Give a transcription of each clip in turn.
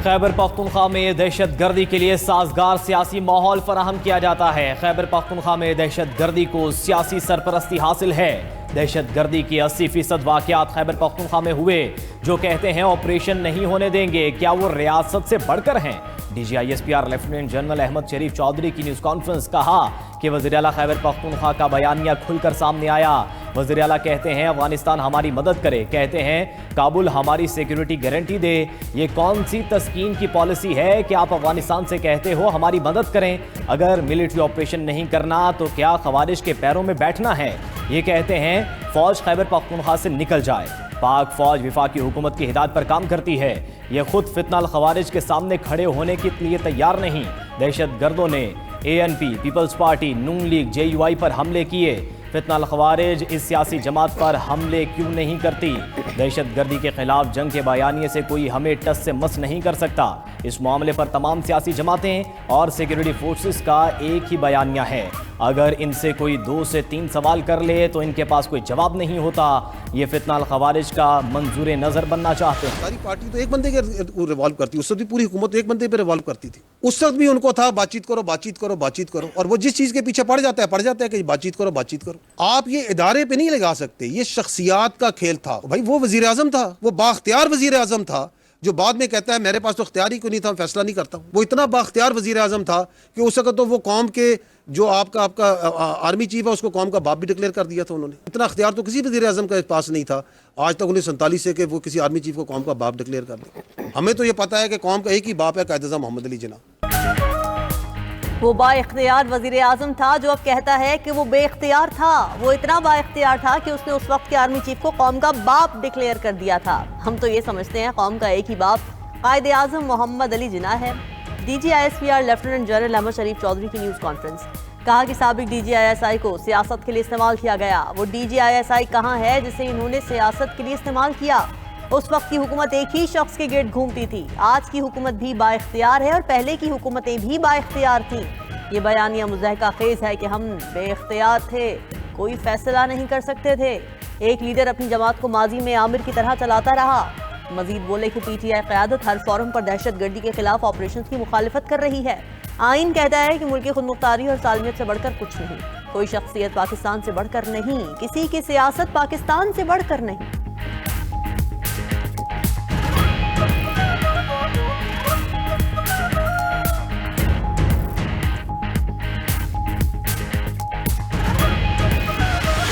خیبر پختونخوا میں دہشت گردی کے لیے سازگار سیاسی ماحول فراہم کیا جاتا ہے۔ خیبر پختونخوا میں دہشت گردی کو سیاسی سرپرستی حاصل ہے۔ دہشت گردی کی 80% واقعات خیبر پختونخوا میں ہوئے۔ جو کہتے ہیں آپریشن نہیں ہونے دیں گے، کیا وہ ریاست سے بڑھ کر ہیں؟ D G I S P R lieutenant general Ahmed Sharif Chaudhry کی نیوز کانفرنس، کہا کہ وزیر اعلیٰ خیبر پختونخوا کا بیانیہ کھل کر سامنے آیا۔ وزیر اعلیٰ کہتے ہیں افغانستان ہماری مدد کرے، کہتے ہیں کابل ہماری سیکیورٹی گارنٹی دے۔ یہ کون سی تسکین کی پالیسی ہے کہ آپ افغانستان سے کہتے ہو ہماری مدد کریں؟ اگر ملٹری آپریشن نہیں کرنا تو کیا خوارج کے پیروں میں بیٹھنا ہے؟ یہ کہتے ہیں فوج خیبر پختونخوا سے نکل جائے۔ پاک فوج وفاقی حکومت کی ہدایت پر کام کرتی ہے، یہ خود فتنہ الخوارج کے سامنے کھڑے ہونے کے لیے تیار نہیں۔ دہشت گردوں نے A N P, People's Party, Noon League, J U I پر حملے کیے۔ فتنہ الخوارج اس سیاسی جماعت پر حملے کیوں نہیں کرتی؟ دہشت گردی کے خلاف جنگ کے بیانیے سے کوئی ہمیں ٹس سے مس نہیں کر سکتا۔ اس معاملے پر تمام سیاسی جماعتیں اور سیکیورٹی فورسز کا ایک ہی بیانیہ ہے۔ اگر ان سے کوئی 2 سے 3 سوال کر لے تو ان کے پاس کوئی جواب نہیں ہوتا۔ یہ فتنہ الخوارج کا منظور نظر بننا چاہتے ہیں۔ ساری پارٹی تو ایک بندے کے ریوالو کرتی، اس وقت بھی پوری حکومت ایک بندے پہ ریوالو کرتی تھی۔ اس وقت بھی ان کو تھا بات چیت کرو، بات چیت کرو، بات چیت کرو، اور وہ جس چیز کے پیچھے پڑ جاتا ہے کہ بات چیت کرو، بات چیت کرو۔ آپ یہ ادارے پہ نہیں لگا سکتے، یہ شخصیات کا کھیل تھا۔ بھائی وہ وزیر اعظم تھا، وہ بااختیار وزیر اعظم تھا، جو بعد میں کہتا ہے میرے پاس تو اختیار ہی کوئی نہیں تھا، میں فیصلہ نہیں کرتا ہوں۔ وہ اتنا بااختیار وزیر اعظم تھا کہ اس وقت تو وہ قوم کے جو آپ کا آرمی چیف ہے اس کو قوم کا باپ بھی ڈکلیئر کر دیا تھا انہوں نے۔ اتنا اختیار تو کسی وزیر اعظم کے پاس نہیں تھا آج تک 1947 سے کہ وہ کسی آرمی چیف کو قوم کا باپ ڈکلیئر کر دے۔ ہمیں تو یہ پتہ ہے کہ قوم کا ایک ہی باپ ہے، قائد اعظم محمد علی جناح۔ وہ با اختیار وزیر اعظم تھا جو اب کہتا ہے کہ وہ بے اختیار تھا۔ وہ اتنا با اختیار تھا کہ اس نے اس وقت کے آرمی چیف کو قوم کا باپ ڈکلیئر کر دیا تھا۔ ہم تو یہ سمجھتے ہیں قوم کا ایک ہی باپ قائد اعظم محمد علی جناح ہے۔ D G I S P R lieutenant general Ahmed Sharif Chaudhry کی نیوز کانفرنس، کہا کہ سابق D G I S I کو سیاست کے لیے استعمال کیا گیا۔ وہ D G I S I کہاں ہے جسے انہوں نے سیاست کے لیے استعمال کیا؟ اس وقت کی حکومت ایک ہی شخص کے گرد گھومتی تھی۔ آج کی حکومت بھی با اختیار ہے اور پہلے کی حکومتیں بھی با اختیار تھیں۔ یہ بیانیہ مضحکہ خیز ہے کہ ہم بے اختیار تھے، کوئی فیصلہ نہیں کر سکتے تھے۔ ایک لیڈر اپنی جماعت کو ماضی میں عامر کی طرح چلاتا رہا۔ مزید بولے کہ پی ٹی آئی قیادت ہر فورم پر دہشت گردی کے خلاف آپریشنز کی مخالفت کر رہی ہے۔ آئین کہتا ہے کہ ملکی خود مختاری اور سالمیت سے بڑھ کر کچھ نہیں، کوئی شخصیت پاکستان سے بڑھ کر نہیں، کسی کی سیاست پاکستان سے بڑھ کر نہیں۔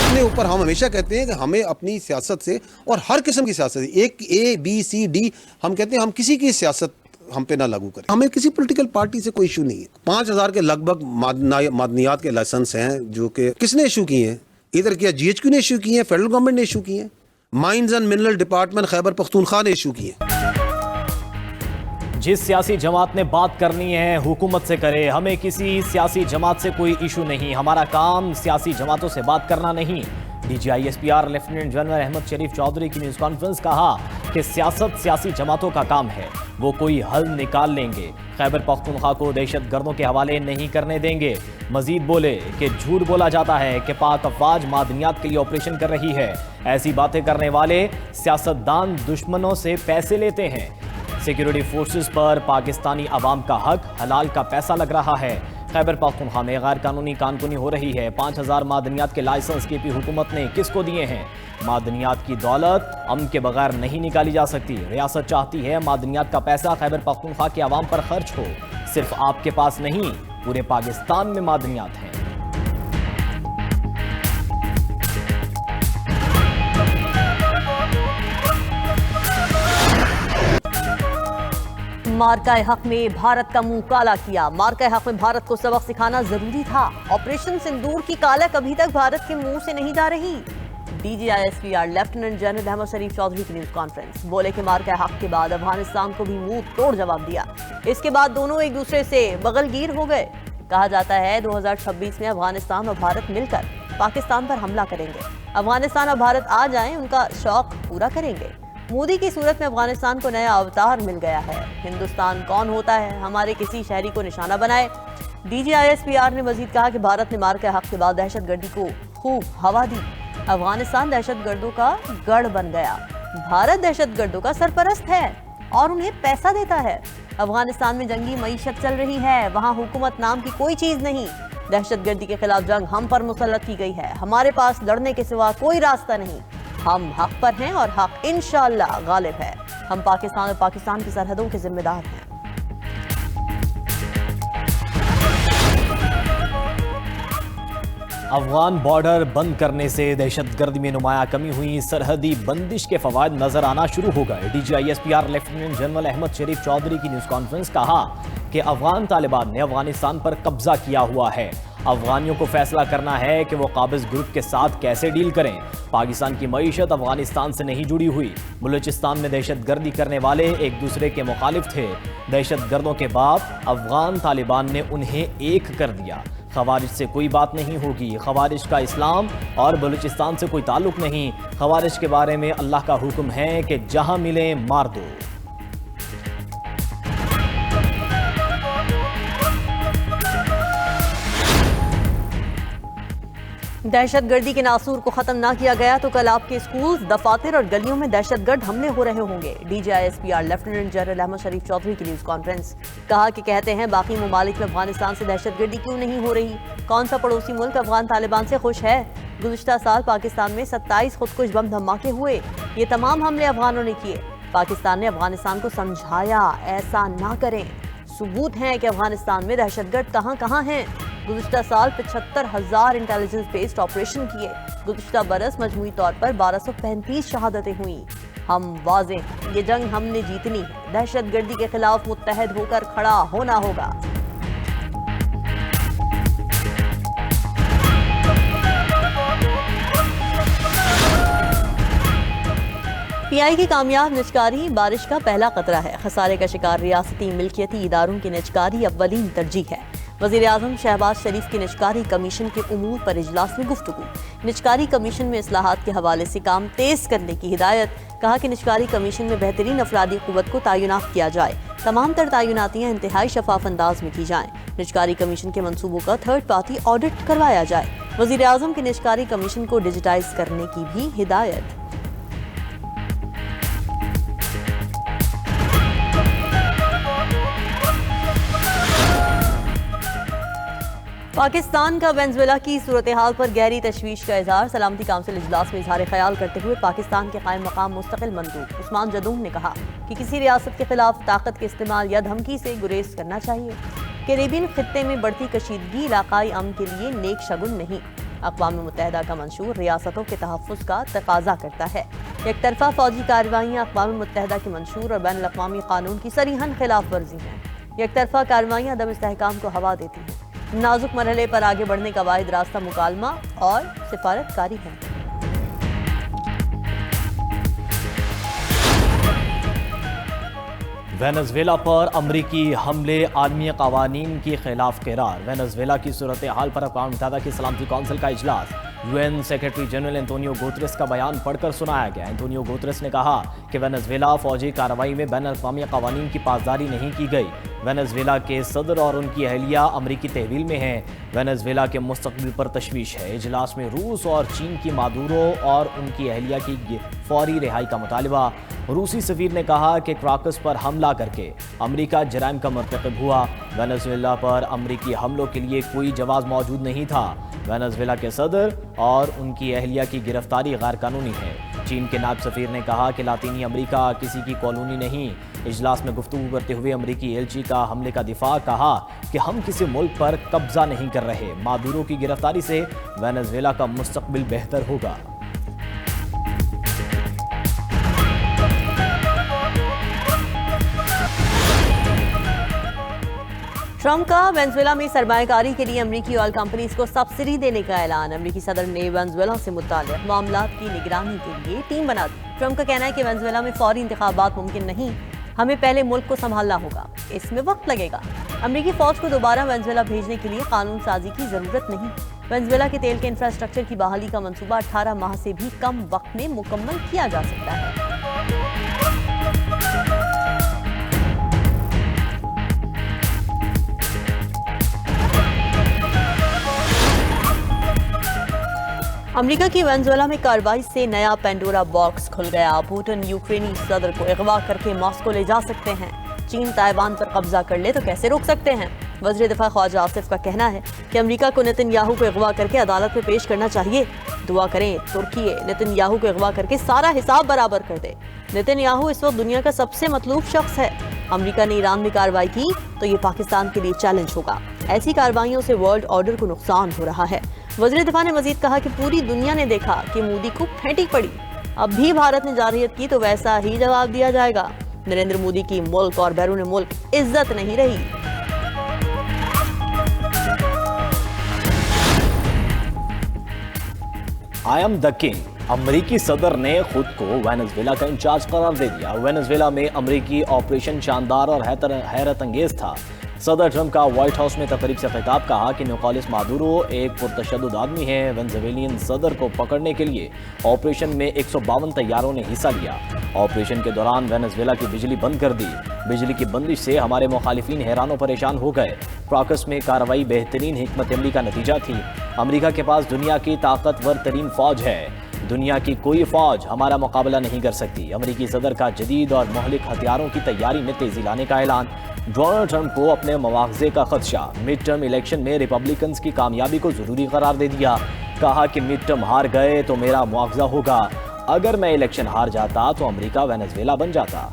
اپنے اوپر ہم ہمیشہ کہتے ہیں کہ ہمیں اپنی سیاست سے، اور ہر قسم کی سیاست، ایک اے بی سی ڈی، ہم کہتے ہیں ہم کسی کی سیاست ہم پہ نہ لاگو کریں۔ ہمیں کسی پولیٹیکل پارٹی سے کوئی ایشو نہیں ہے۔ 5000 کے لگ بھگ معدنیات کے لائسنس ہیں جو کہ کس نے ایشو کیے ہیں؟ ادھر کیا جی ایچ کیو نے ایشو کیے ہیں، فیڈرل گورنمنٹ نے ایشو کیے ہیں، mines and mineral department Khyber Pakhtunkhwa نے ایشو کیے ہیں۔ جس سیاسی جماعت نے بات کرنی ہے حکومت سے کرے، ہمیں کسی سیاسی جماعت سے کوئی ایشو نہیں، ہمارا کام سیاسی جماعتوں سے بات کرنا نہیں۔ D G I S P R lieutenant general Ahmed Sharif Chaudhry کی نیوز کانفرنس، کہا کہ سیاست سیاسی جماعتوں کا کام ہے، وہ کوئی حل نکال لیں گے، خیبر پختونخوا کو دہشت گردوں کے حوالے نہیں کرنے دیں گے۔ مزید بولے کہ جھوٹ بولا جاتا ہے کہ پاک افواج معدنیات کے لیے آپریشن کر رہی ہے، ایسی باتیں کرنے والے سیاستدان دشمنوں سے پیسے لیتے ہیں۔ سیکیورٹی فورسز پر پاکستانی عوام کا حق حلال کا پیسہ لگ رہا ہے۔ خیبر پختونخوا میں غیر قانونی کانکنی ہو رہی ہے۔ 5000 معدنیات کے لائسنس کی پی حکومت نے کس کو دیے ہیں؟ معدنیات کی دولت امن کے بغیر نہیں نکالی جا سکتی۔ ریاست چاہتی ہے معدنیات کا پیسہ خیبر پختونخوا کے عوام پر خرچ ہو۔ صرف آپ کے پاس نہیں، پورے پاکستان میں معدنیات ہیں۔ مارکہ حق میں بھارت کا منہ کالا کیا۔ مارکہ حق میں بھارت کو سبق سکھانا ضروری تھا۔ آپریشن سندور کی کالک ابھی تک بھارت کے منہ سے نہیں جا رہی۔ D G I S P R lieutenant general Ahmed Sharif Chaudhry کی نیوز کانفرنس، بولے کہ مارکہ حق کے بعد افغانستان کو بھی منہ توڑ جواب دیا۔ اس کے بعد دونوں ایک دوسرے سے بغل گیر ہو گئے۔ کہا جاتا ہے 2026 میں افغانستان اور بھارت مل کر پاکستان پر حملہ کریں گے۔ افغانستان اور بھارت آ جائیں، ان کا شوق پورا کریں گے۔ مودی کی صورت میں افغانستان کو نیا اوتار مل گیا ہے۔ ہندوستان کون ہوتا ہے ہمارے کسی شہری کو نشانہ بنائے۔ D G I S P R نے مزید کہا کہ بھارت نے مارکہ حق کے بعد دہشت گردی کو خوب ہوا دی۔ افغانستان دہشت گردوں کا گڑھ بن گیا، بھارت دہشت گردوں کا سرپرست ہے۔ اور انہیں پیسہ دیتا ہے۔ افغانستان میں جنگی معیشت چل رہی ہے، وہاں حکومت نام کی کوئی چیز نہیں۔ دہشت گردی کے خلاف جنگ ہم پر مسلط کی گئی ہے، ہمارے پاس لڑنے کے سوا کوئی راستہ نہیں۔ ہم حق پر ہیں اور حق انشاءاللہ غالب ہے۔ ہم پاکستان اور پاکستان کی سرحدوں کے ذمہ دار ہیں۔ افغان بارڈر بند کرنے سے دہشت گردی میں نمایاں کمی ہوئی، سرحدی بندش کے فوائد نظر آنا شروع ہو گئے۔ D G I S P R lieutenant general Ahmed Sharif Chaudhry کی نیوز کانفرنس کہا کہ افغان طالبان نے افغانستان پر قبضہ کیا ہوا ہے، افغانیوں کو فیصلہ کرنا ہے کہ وہ قابض گروپ کے ساتھ کیسے ڈیل کریں۔ پاکستان کی معیشت افغانستان سے نہیں جڑی ہوئی، بلوچستان میں دہشت گردی کرنے والے ایک دوسرے کے مخالف تھے، دہشت گردوں کے باپ افغان طالبان نے انہیں ایک کر دیا۔ خوارج سے کوئی بات نہیں ہوگی، خوارج کا اسلام اور بلوچستان سے کوئی تعلق نہیں، خوارج کے بارے میں اللہ کا حکم ہے کہ جہاں ملیں مار دو۔ دہشت گردی کے ناصور کو ختم نہ کیا گیا تو کل آپ کے اسکولز، دفاتر اور گلیوں میں دہشت گرد حملے ہو رہے ہوں گے۔ D G I S P R lieutenant general Ahmed Sharif Chaudhry کی نیوز کانفرنس کہا کہ کہتے ہیں باقی ممالک میں افغانستان سے دہشت گردی کیوں نہیں ہو رہی؟ کون سا پڑوسی ملک افغان طالبان سے خوش ہے؟ گزشتہ سال پاکستان میں 27 خودکش بم دھماکے ہوئے، یہ تمام حملے افغانوں نے کیے۔ پاکستان نے افغانستان کو سمجھایا ایسا نہ کریں، ثبوت ہیں کہ افغانستان میں دہشت گرد کہاں کہاں ہیں۔ گزشتہ سال 75,000 انٹیلیجنس بیسڈ آپریشن کیے، گزشتہ برس مجموعی طور پر 1235 شہادتیں ہوئیں۔ ہم واضح ہیں، یہ جنگ ہم نے جیتنی ہے، دہشت گردی کے خلاف متحد ہو کر کھڑا ہونا ہوگا۔ پی آئی کی کامیاب نجکاری بارش کا پہلا قطرہ ہے، خسارے کا شکار ریاستی ملکیتی اداروں کی نجکاری اولین ترجیح ہے۔ وزیر اعظم شہباز شریف کی نجکاری کمیشن کے امور پر اجلاس میں گفتگو، نجکاری کمیشن میں اصلاحات کے حوالے سے کام تیز کرنے کی ہدایت، کہا کہ نجکاری کمیشن میں بہترین افرادی قوت کو تعینات کیا جائے، تمام تر تعیناتیاں انتہائی شفاف انداز میں کی جائیں، نجکاری کمیشن کے منصوبوں کا تھرڈ پارٹی آڈٹ کروایا جائے، وزیر اعظم کی نجکاری کمیشن کو ڈیجیٹائز کرنے کی بھی ہدایت۔ پاکستان کا وینزویلا کی صورتحال پر گہری تشویش کا اظہار، سلامتی کونسل اجلاس میں اظہار خیال کرتے ہوئے پاکستان کے قائم مقام مستقل مندوب عثمان جدون نے کہا کہ کسی ریاست کے خلاف طاقت کے استعمال یا دھمکی سے گریز کرنا چاہیے۔ کیریبین خطے میں بڑھتی کشیدگی علاقائی امن کے لیے نیک شگن نہیں۔ اقوام متحدہ کا منشور ریاستوں کے تحفظ کا تقاضا کرتا ہے۔ یک طرفہ فوجی کارروائیاں اقوام متحدہ کے منشور اور بین الاقوامی قانون کی صریحاً خلاف ورزی ہیں۔ یک طرفہ کارروائیاں عدم استحکام کو ہوا دیتی ہیں۔ نازک مرحلے پر آگے بڑھنے کا واحد راستہ مکالمہ اور سفارت کاری ہے۔ وینزویلا پر امریکی حملے عالمی قوانین کی خلاف قرار، وینزویلا کی صورتحال پر اقوام متحدہ کی سلامتی کونسل کا اجلاس، U N secretary general Antonio Guterres کا بیان پڑھ کر سنایا گیا۔ انتونیو گوتریس نے کہا کہ وینزویلا فوجی کارروائی میں بین الاقوامی قوانین کی پاسداری نہیں کی گئی، وینزویلا کے صدر اور ان کی اہلیہ امریکی تحویل میں ہیں، وینزویلا کے مستقبل پر تشویش ہے۔ اجلاس میں روس اور چین کی مادورو اور ان کی اہلیہ کی فوری رہائی کا مطالبہ، روسی سفیر نے کہا کہ کراکس پر حملہ کر کے امریکہ جرائم کا مرتکب ہوا، وینزویلا پر امریکی حملوں کے لیے کوئی جواز موجود نہیں تھا، وینزویلا کے صدر اور ان کی اہلیہ کی گرفتاری غیر قانونی ہے۔ چین کے نائب سفیر نے کہا کہ لاطینی امریکہ کسی کی کالونی نہیں۔ اجلاس میں گفتگو کرتے ہوئے امریکی ایلچی کا حملے کا دفاع، کہا کہ ہم کسی ملک پر قبضہ نہیں کر رہے، مادورو کی گرفتاری سے وینزویلا کا مستقبل بہتر ہوگا۔ ٹرمپ کا وینزویلا میں سرمایہ کاری کے لیے امریکی آئل کمپنیز کو سبسڈی دینے کا اعلان، امریکی صدر نے وینزویلا سے متعلق معاملات کی نگرانی کے لیے ٹیم بنا دی۔ ٹرمپ کا کہنا ہے کہ وینزویلا میں فوری انتخابات ممکن نہیں، ہمیں پہلے ملک کو سنبھالنا ہوگا، اس میں وقت لگے گا۔ امریکی فوج کو دوبارہ وینزویلا بھیجنے کے لیے قانون سازی کی ضرورت نہیں۔ وینزویلا کے تیل کے انفراسٹرکچر کی بحالی کا منصوبہ 18 ماہ سے بھی کم وقت میں مکمل کیا جا سکتا ہے۔ امریکہ کی وینزویلا میں کارروائی سے نیا پینڈورا باکس کھل گیا. پوٹن یوکرینی صدر کو اغوا کر کے ماسکو لے جا سکتے ہیں. چین تائیوان پر قبضہ کر لے تو کیسے روک سکتے ہیں؟ وزیر دفاع خواجہ آصف کا کہنا ہے کہ امریکہ کو نتن یاہو کو اغوا کر کے عدالت میں پیش کرنا چاہیے. دعا کریں ترکی نتن یاہو کو اغوا کر کے سارا حساب برابر کر دے. نتن یاہو اس وقت دنیا کا سب سے مطلوب شخص ہے. امریکہ نے ایران میں کارروائی کی تو یہ پاکستان کے لیے چیلنج ہوگا. ایسی کارروائیوں سے ورلڈ آرڈر کو نقصان ہو رہا ہے. وزیر دفاع نے مزید کہا کہ پوری دنیا نے دیکھا کہ مودی کو پھینٹی پڑی. اب بھی بھارت نے جارحیت کی تو ویسا ہی جواب دیا جائے گا. نریندر مودی کی ملک اور بیرون ملک عزت نہیں رہی. I am the king. امریکی صدر نے خود کو وینزویلا کا انچارج قرار دے دیا. وینزویلا میں امریکی آپریشن شاندار اور حیرت انگیز تھا. صدر ٹرمپ کا وائٹ ہاؤس میں تقریب سے خطاب کہا کہ نکولس مادورو ایک پرتشدد آدمی ہے. وینزویلین صدر کو پکڑنے کے لیے آپریشن میں 152 طیاروں نے حصہ لیا. آپریشن کے دوران وینزویلا کی بجلی بند کر دی. بجلی کی بندش سے ہمارے مخالفین حیران و پریشان ہو گئے. کراکس میں کارروائی بہترین حکمت عملی کا نتیجہ تھی. امریکہ کے پاس دنیا کی طاقتور ترین فوج ہے. دنیا کی کوئی فوج ہمارا مقابلہ نہیں کر سکتی. امریکی صدر کا جدید اور مہلک ہتھیاروں کی تیاری میں تیزی لانے کا اعلان. ڈونلڈ ٹرمپ کو اپنے مواخذے کا خدشہ. مڈ ٹرم الیکشن میں ریپبلکنز کی کامیابی کو ضروری قرار دے دیا. کہا کہ مڈ ٹرم ہار گئے تو میرا مواخذہ ہوگا. اگر میں الیکشن ہار جاتا تو امریکہ وینزویلا بن جاتا.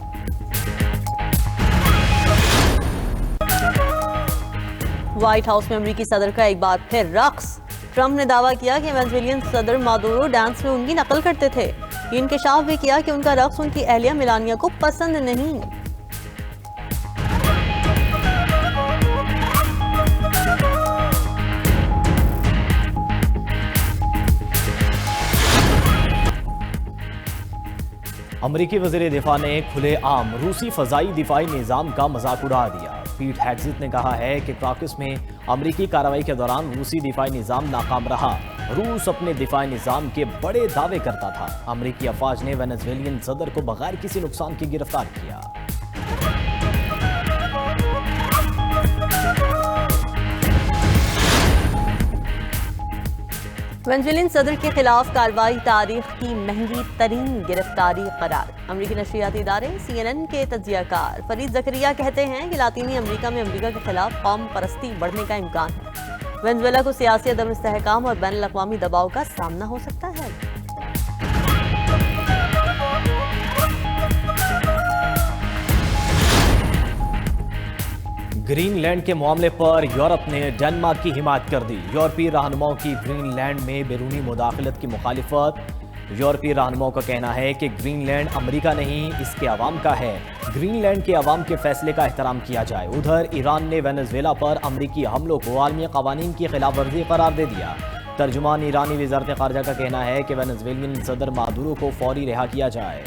وائٹ ہاؤس میں امریکی صدر کا ایک بار پھر رقص. ٹرمپ نے دعویٰ کیا کہ وینزویلین صدر مادورو ڈانس میں ان کی نقل کرتے تھے. یہ انکشاف بھی کیا کہ ان کا رقص ان کی اہلیہ میلانیا کو پسند نہیں. امریکی وزیر دفاع نے کھلے عام روسی فضائی دفاعی نظام کا مذاق اڑا دیا. پیٹ ہیگزٹ نے کہا ہے کہ کراکس میں امریکی کارروائی کے دوران روسی دفاعی نظام ناکام رہا. روس اپنے دفاعی نظام کے بڑے دعوے کرتا تھا. امریکی افواج نے وینزویلین صدر کو بغیر کسی نقصان کے گرفتار کیا. وینزویلین صدر کے خلاف کارروائی تاریخ کی مہنگی ترین گرفتاری قرار. امریکی نشریاتی ادارے CNN کے تجزیہ کار فرید زکریا کہتے ہیں کہ لاطینی امریکہ میں امریکہ کے خلاف قوم پرستی بڑھنے کا امکان ہے. وینزویلا کو سیاسی عدم استحکام اور بین الاقوامی دباؤ کا سامنا ہو سکتا ہے. گرین لینڈ کے معاملے پر یورپ نے ڈنمارک کی حمایت کر دی. یورپی رہنماؤں کی گرین لینڈ میں بیرونی مداخلت کی مخالفت. یورپی رہنماؤں کا کہنا ہے کہ گرین لینڈ امریکہ نہیں اس کے عوام کا ہے. گرین لینڈ کے عوام کے فیصلے کا احترام کیا جائے. ادھر ایران نے وینزویلا پر امریکی حملوں کو عالمی قوانین کی خلاف ورزی قرار دے دیا. ترجمان ایرانی وزارت خارجہ کا کہنا ہے کہ وینزویلین صدر مادورو کو فوری رہا کیا جائے.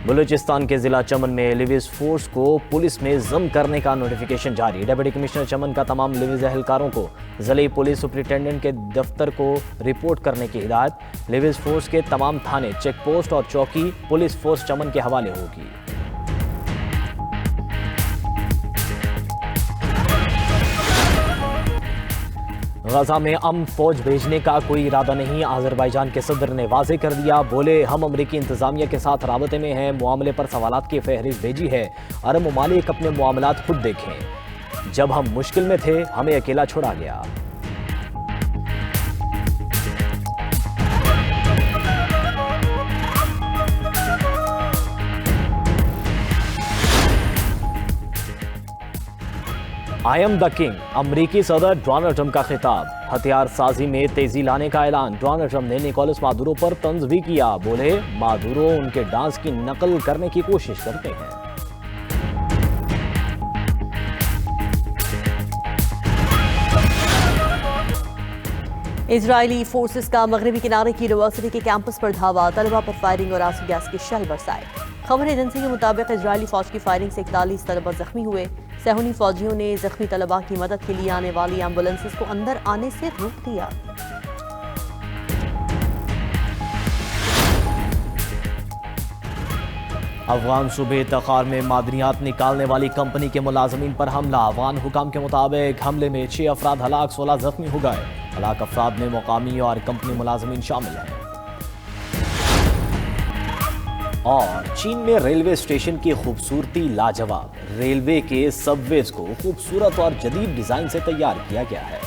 بلوچستان کے ضلع چمن میں لیویز فورس کو پولیس میں ضم کرنے کا نوٹیفیکیشن جاری. ڈپٹی کمشنر چمن کا تمام لیویز اہلکاروں کو ضلعی پولیس سپرنٹینڈنٹ کے دفتر کو رپورٹ کرنے کی ہدایت. لیویز فورس کے تمام تھانے، چیک پوسٹ اور چوکی پولیس فورس چمن کے حوالے ہوگی. غزہ میں امن فوج بھیجنے کا کوئی ارادہ نہیں. آذربائیجان کے صدر نے واضح کر دیا. بولے ہم امریکی انتظامیہ کے ساتھ رابطے میں ہیں. معاملے پر سوالات کی فہرست بھیجی ہے. عرب ممالک اپنے معاملات خود دیکھیں. جب ہم مشکل میں تھے ہمیں اکیلا چھوڑا گیا. I am the king. امریکی صدر ڈونلڈ ٹرمپ کا خطاب. ہتھیار سازی میں تیزی لانے کا اعلان. ڈونلڈ ٹرمپ نے نکولس مادورو پر طنز بھی کیا. بولے مادورو ان کے ڈانس کی نقل کرنے کی کوشش کرتے ہیں. اسرائیلی فورسز کا مغربی کنارے کی یونیورسٹی کے کیمپس پر دھاوا. طلبہ پر فائرنگ اور آنسو گیس کے شیل برسائے. خبر ایجنسی کے مطابق اسرائیلی فوج کی فائرنگ سے 41 طلبہ زخمی ہوئے. صہیونی فوجیوں نے زخمی طلبہ کی مدد کے لیے آنے والی ایمبولینسز کو اندر آنے سے روک دیا. افغان صوبے تخار میں معدنیات نکالنے والی کمپنی کے ملازمین پر حملہ. افغان حکام کے مطابق حملے میں 6 افراد ہلاک، 16 زخمی ہو گئے. ہلاک افراد میں مقامی اور کمپنی ملازمین شامل ہیں. اور چین میں ریلوے اسٹیشن کی خوبصورتی لاجواب. ریلوے کے سب ویز کو خوبصورت اور جدید ڈیزائن سے تیار کیا گیا ہے.